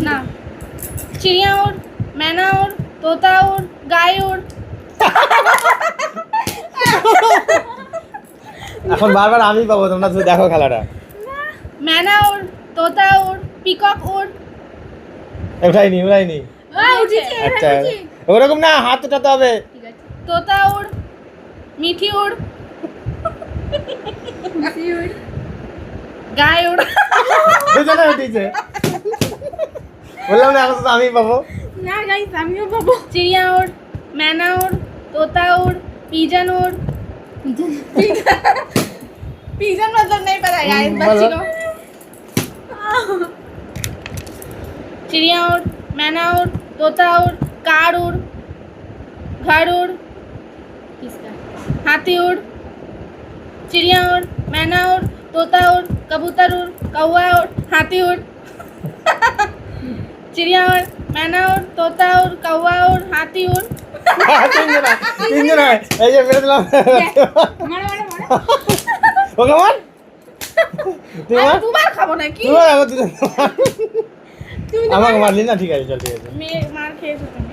না চিড়িয়া উড় मैना उड़ तोता उड़ गाय उड़ এখন বারবার আমি পাবো, তোমরা শুধু দেখো খেলাটা। मैना उड़ तोता उड़ পিকক উড় উঠাইনি। আচ্ছা ওরকম না, হাত উঠাতে হবে। तोता उड़ मीठी उड़ गाय उड़ দুজনে উঠেছে। বললাম না এখন শুধু আমি পাবো। না গাইস আমিও পাবো। চিড়িয়া উড় मैना उड़ तोता उड़ पिजन उड़ पिजन मतलब नहीं पता गाइस बच्ची को। चिड़िया उड़ मैना उड़ तोता उड़ कार उड़ घर उड़ किसका हाथी उड़ चिड़िया उड़ मैना उड़ तोता उड़ कबूतर उड़ कौवा उड़ हाथी उड़ चिड़िया उड़ मैना उड़ तोता उड़ कौवा उड़ हाथी उड़ তিনজন হয়। এই যে ফেলে দিলাম। ও কেমন? দুবার খাবো নাকি আমাকে মারলি না, ঠিক আছে চল ঠিক আছে। মেয়ে মার খেয়েছো তুমি।